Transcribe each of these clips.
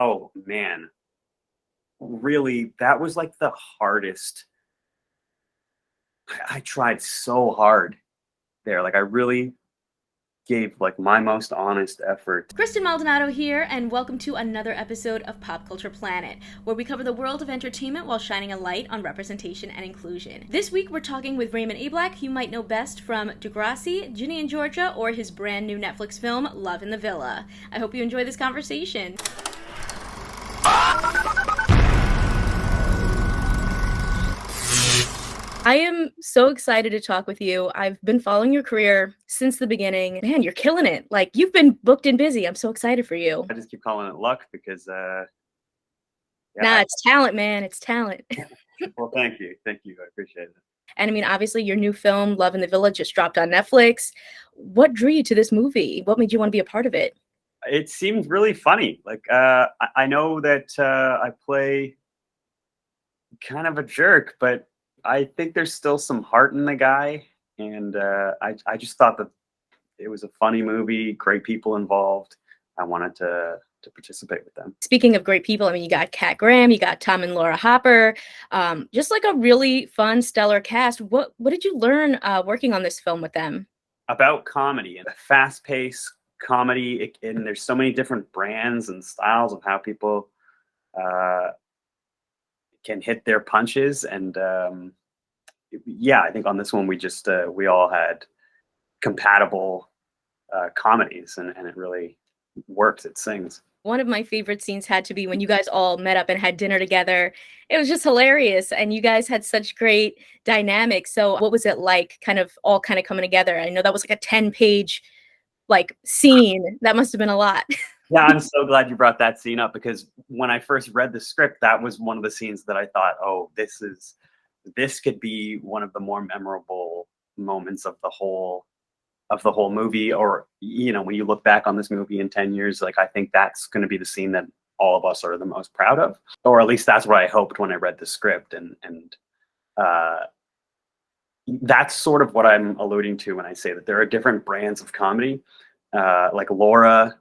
Oh man, really, that was like the hardest. I tried so hard there. Like I really gave like my most honest effort. Kristen Maldonado here, and welcome to another episode of Pop Culture Planet, where we cover the world of entertainment while shining a light on representation and inclusion. This week, we're talking with Raymond Ablack, who you might know best from Degrassi, Ginny Georgia, or his brand new Netflix film, Love in the Villa. I hope you enjoy this conversation. I am so excited to talk with you. I've been following your career since the beginning. Man, you're killing it. Like, you've been booked and busy. I'm so excited for you. I just keep calling it luck because yeah. Nah, it's talent, man. It's talent. Well, thank you, I appreciate it. And I mean, obviously, your new film, Love in the Villa, just dropped on Netflix. What drew you to this movie? What made you want to be a part of it? It seems really funny. Like I know that I play kind of a jerk, but I think there's still some heart in the guy, and I just thought that it was a funny movie, great people involved. I wanted to participate with them. Speaking of great people, I mean, you got Kat Graham, you got Tom and Laura Hopper, just like a really fun, stellar cast. What did you learn working on this film with them? About comedy and a fast-paced comedy, and there's so many different brands and styles of how people can hit their punches. And yeah, I think on this one we all had compatible comedies, and it really works. It sings. One of my favorite scenes had to be when you guys all met up and had dinner together. It was just hilarious, and you guys had such great dynamics. So what was it like, kind of coming together? I know that was like a 10-page like scene. That must have been a lot. Yeah, I'm so glad you brought that scene up, because when I first read the script, that was one of the scenes that I thought, oh, this could be one of the more memorable moments of the whole movie. Or, you know, when you look back on this movie in 10 years, like I think that's going to be the scene that all of us are the most proud of, or at least that's what I hoped when I read the script. And that's sort of what I'm alluding to when I say that there are different brands of comedy, like Laura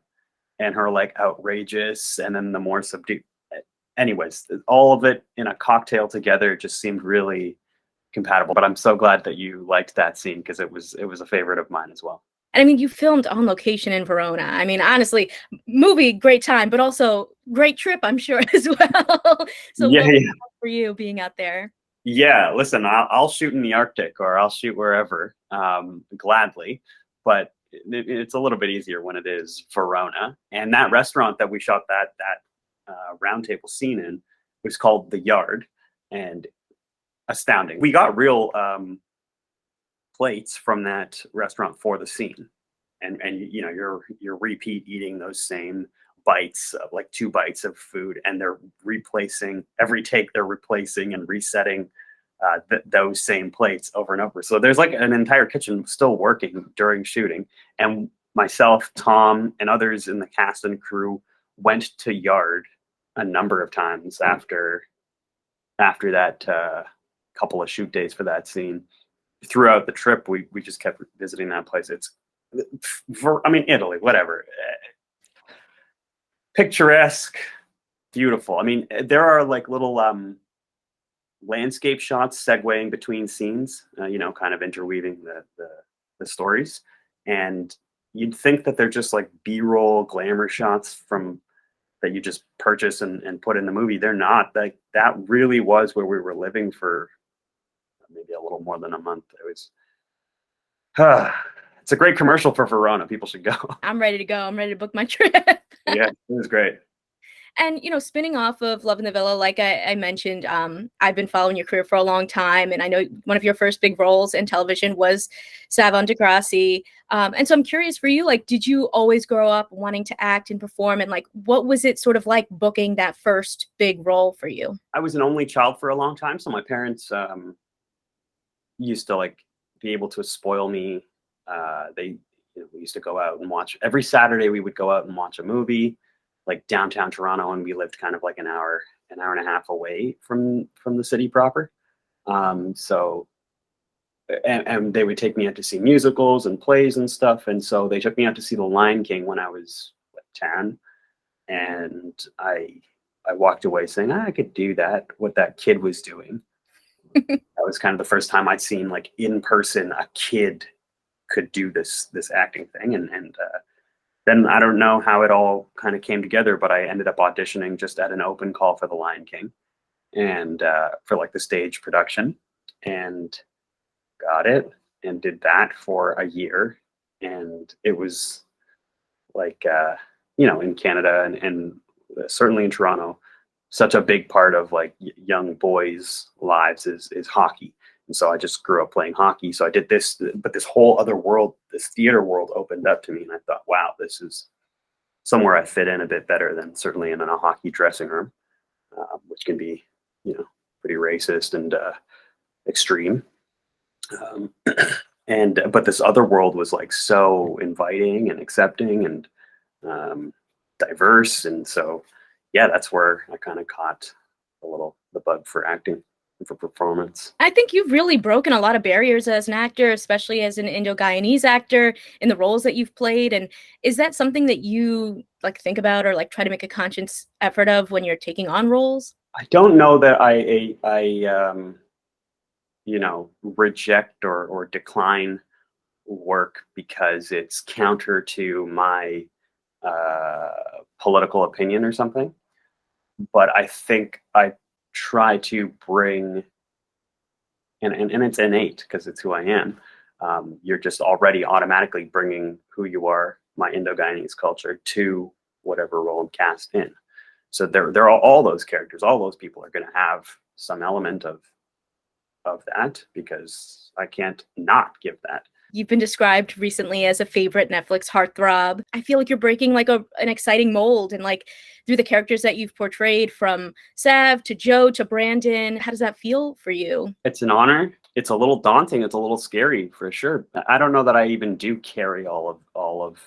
and her like outrageous, and then the more subdued. Anyways, all of it in a cocktail together just seemed really compatible. But I'm so glad that you liked that scene, because it was a favorite of mine as well. And I mean, you filmed on location in Verona. I mean, honestly, movie, great time, but also great trip, I'm sure, as well. So Yeah, what was yeah. it like for you being out there? Yeah, listen, I'll shoot in the Arctic, or I'll shoot wherever, gladly. But it's a little bit easier when it is Verona. And that restaurant that we shot that round table scene in was called The Yard, and astounding. We got real plates from that restaurant for the scene, and you know, you're repeat eating those same bites, like 2 bites of food, and they're replacing every take. They're replacing and resetting those same plates over and over. So there's like an entire kitchen still working during shooting. And myself, Tom, and others in the cast and crew went to Yard a number of times after that couple of shoot days for that scene. Throughout the trip, we just kept visiting that place. It's, I mean, Italy, whatever. Picturesque, beautiful. I mean, there are like little landscape shots segueing between scenes, you know, kind of interweaving the stories. And you'd think that they're just like B-roll glamour shots from that you just purchase and put in the movie. They're not. Like, that really was where we were living for maybe a little more than a month. It was it's a great commercial for Verona. People should go. I'm ready to go. I'm ready to book my trip. Yeah, it was great. And, you know, spinning off of Love in the Villa, like I mentioned, I've been following your career for a long time. And I know one of your first big roles in television was Savon Degrassi. And so I'm curious for you, like, did you always grow up wanting to act and perform? And like, what was it sort of like booking that first big role for you? I was an only child for a long time. So my parents used to like be able to spoil me. We used to go out and watch every Saturday. We would go out and watch a movie, like downtown Toronto, and we lived kind of like an hour and a half away from the city proper. So they would take me out to see musicals and plays and stuff. And so they took me out to see The Lion King when I was like 10. and I walked away saying, I could do that, what that kid was doing. That was kind of the first time I'd seen, like, in person, a kid could do this acting thing. And then I don't know how it all kind of came together, but I ended up auditioning just at an open call for The Lion King, and for like the stage production, and got it, and did that for a year. And it was like, in Canada, and certainly in Toronto, such a big part of like young boys' lives is hockey. And so I just grew up playing hockey. So I did this, but this whole other world, this theater world, opened up to me, and I thought, wow, this is somewhere I fit in a bit better than certainly in a hockey dressing room, which can be, pretty racist and extreme. Um, but this other world was like so inviting and accepting and diverse. And so, yeah, that's where I kind of caught the bug for acting and for performance. I think you've really broken a lot of barriers as an actor, especially as an Indo-Guyanese actor, in the roles that you've played. And is that something that you like think about or like try to make a conscious effort of when you're taking on roles? I don't know that I reject or decline work because it's counter to my political opinion or something. But I think I try to bring, and it's innate because it's who I am. You're just already automatically bringing who you are, my Indo-Guyanese culture, to whatever role I'm cast in. So there are all those characters, all those people are going to have some element of that, because I can't not give that. You've been described recently as a favorite Netflix heartthrob. I feel like you're breaking like an exciting mold, and like through the characters that you've portrayed, from Sav to Joe to Brandon. How does that feel for you? It's an honor. It's a little daunting. It's a little scary for sure. I don't know that I even do carry all of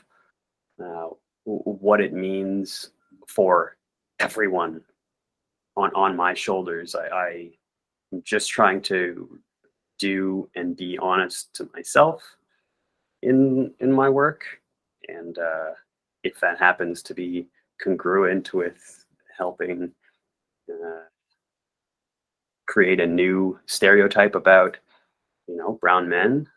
what it means for everyone on my shoulders. I'm just trying to do and be honest to myself in my work, and if that happens to be congruent with helping create a new stereotype about brown men,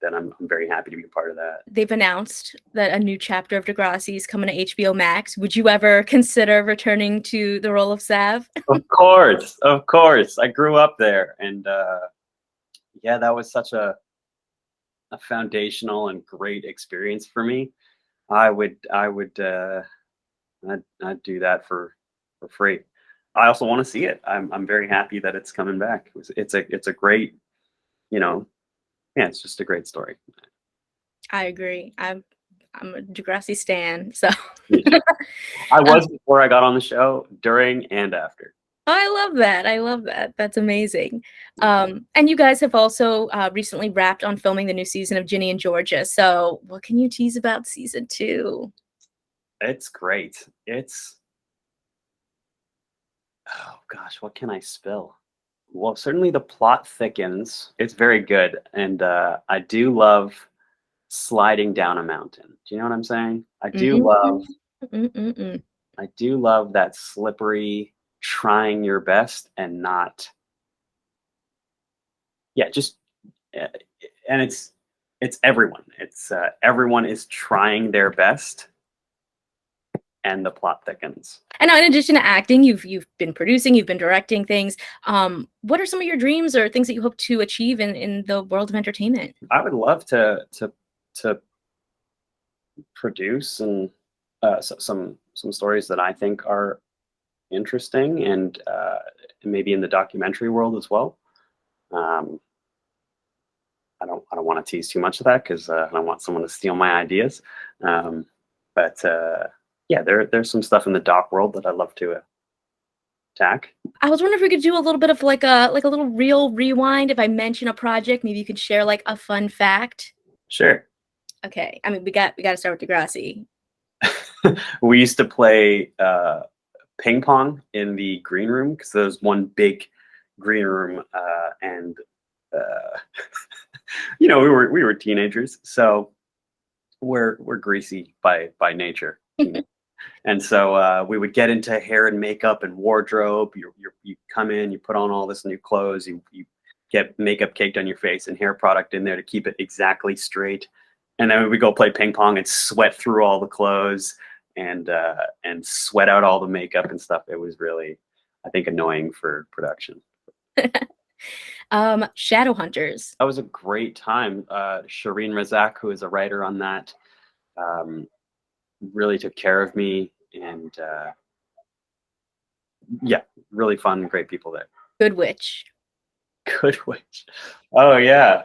then I'm very happy to be a part of that. They've announced that a new chapter of Degrassi is coming to HBO Max. Would you ever consider returning to the role of Sav? Of course. I grew up there, and yeah, that was such a foundational and great experience for me. I'd do that for free. I also want to see it. I'm very happy that it's coming back. It's a great, it's just a great story. I agree. I'm a Degrassi stan, so. I was before I got on the show, during, and after. I love that. I love that. That's amazing. And you guys have also recently wrapped on filming the new season of Ginny and Georgia. So what can you tease about season 2? It's great. Oh gosh, what can I spill? Well, certainly the plot thickens. It's very good. And I do love sliding down a mountain. Do you know what I'm saying? I do love that slippery, trying your best and not, and it's everyone. It's everyone is trying their best, and the plot thickens. And in addition to acting, you've been producing, you've been directing things. What are some of your dreams or things that you hope to achieve in the world of entertainment? I would love to produce and some stories that I think are interesting, and maybe in the documentary world as well. I don't want to tease too much of that because I don't want someone to steal my ideas. But yeah, there's some stuff in the doc world that I'd love to attack. I was wondering if we could do a little bit of like a little real rewind. If I mention a project, maybe you could share like a fun fact. Sure. Okay. I mean, we got to start with Degrassi. We used to play ping pong in the green room because there was one big green room, and we were teenagers, so we're greasy by nature. And so we would get into hair and makeup and wardrobe. You come in, you put on all this new clothes, you get makeup caked on your face and hair product in there to keep it exactly straight. And then we would go play ping pong and sweat through all the clothes and sweat out all the makeup and stuff. It was really, I think, annoying for production. Shadowhunters. That was a great time. Shireen Razak, who is a writer on that, really took care of me, and yeah, really fun, great people there. Good Witch. Good Witch. Oh yeah.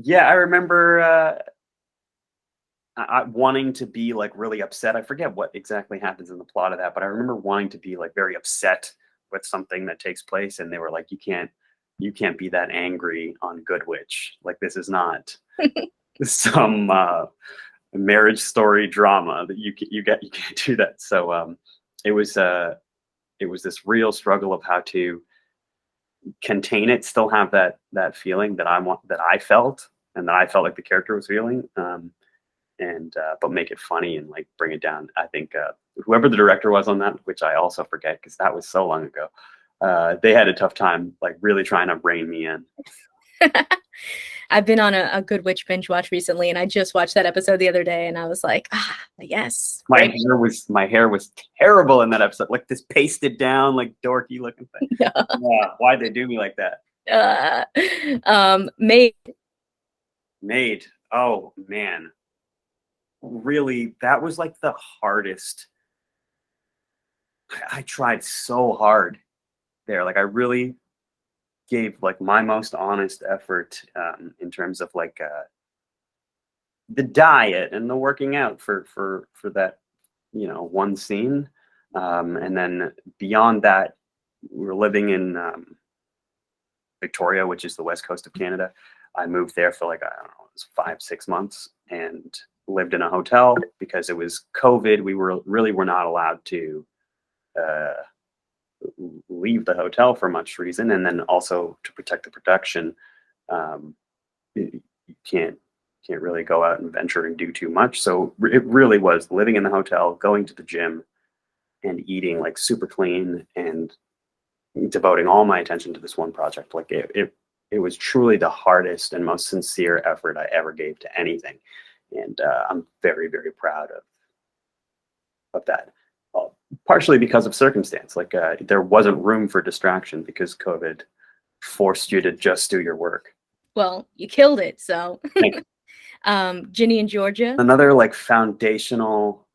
Yeah, I remember wanting to be like really upset. I forget what exactly happens in the plot of that, but I remember wanting to be like very upset with something that takes place, and they were like, you can't be that angry on Good Witch. Like, this is not some marriage story drama that you can't do that. So it was this real struggle of how to contain it, still have that feeling that I felt, and that I felt like the character was feeling, but make it funny and like bring it down. I think whoever the director was on that, which I also forget because that was so long ago, they had a tough time like really trying to rein me in. I've been on a Good Witch binge watch recently, and I just watched that episide the other day, and I was like, yes. My hair was terrible in that episode, like this pasted down, like dorky looking thing. Yeah, why'd they do me like that? Maid. Oh man, really, that was like the hardest. I tried so hard there. Like, I really gave like my most honest effort in terms of like the diet and the working out for that, one scene, and then beyond that, we were living in Victoria, which is the west coast of Canada. I moved there for like, I don't know, it was 5-6 months, and lived in a hotel because it was COVID. We were not allowed to leave the hotel for much reason, and then also to protect the production, you can't really go out and venture and do too much. So it really was living in the hotel, going to the gym, and eating like super clean, and devoting all my attention to this one project. Like it was truly the hardest and most sincere effort I ever gave to anything, and I'm very, very proud of that. Partially because of circumstance, like there wasn't room for distraction because COVID forced you to just do your work. Well, you killed it. So Ginny and Georgia. Another like foundational,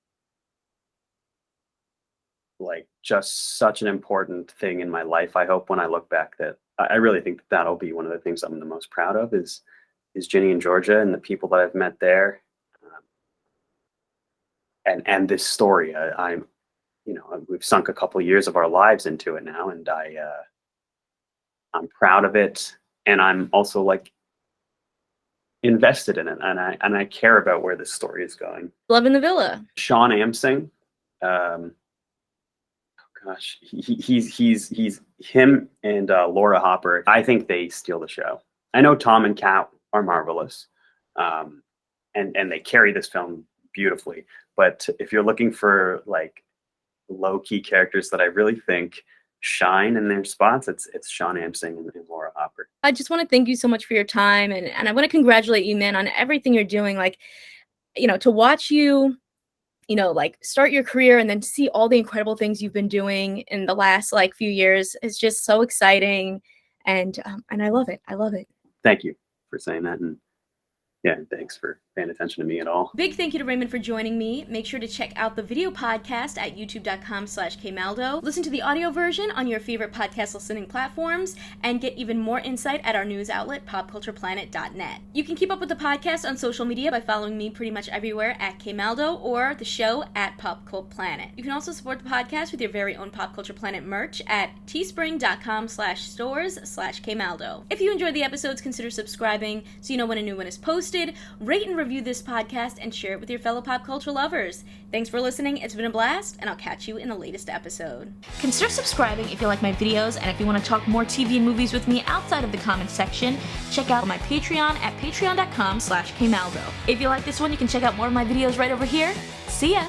like just such an important thing in my life. I hope when I look back that I really think that'll be one of the things I'm the most proud of is Ginny and Georgia and the people that I've met there. And this story, we've sunk a couple of years of our lives into it now, and I'm proud of it, and I'm also like invested in it, and I care about where this story is going. Love in the Villa. Sean Amsing, he's him and Laura Hopper. I think they steal the show. I know Tom and Kat are marvelous, and they carry this film beautifully. But if you're looking for like low-key characters that I really think shine in their spots, it's Sean Amsing and Laura Hopper. I just want to thank you so much for your time, and I want to congratulate you, man, on everything you're doing. Like, to watch you, like start your career and then see all the incredible things you've been doing in the last like few years is just so exciting, and I love it. I love it. Thank you for saying that, and yeah, thanks for paying attention to me at all. Big thank you to Raymond for joining me. Make sure to check out the video podcast at youtube.com/kmaldo. Listen to the audio version on your favorite podcast listening platforms, and get even more insight at our news outlet, popcultureplanet.net. You can keep up with the podcast on social media by following me pretty much everywhere at kmaldo, or the show at popcultureplanet. You can also support the podcast with your very own Pop Culture Planet merch at teespring.com/stores/kmaldo. If you enjoyed the episodes, consider subscribing so you know when a new one is posted. Rate and review this podcast and share it with your fellow pop culture lovers. Thanks for listening. It's been a blast, and I'll catch you in the latest episode. Consider subscribing if you like my videos, and if you want to talk more TV and movies with me outside of the comments section, check out my Patreon at patreon.com/kmaldo. If you like this one, you can check out more of my videos right over here. See ya!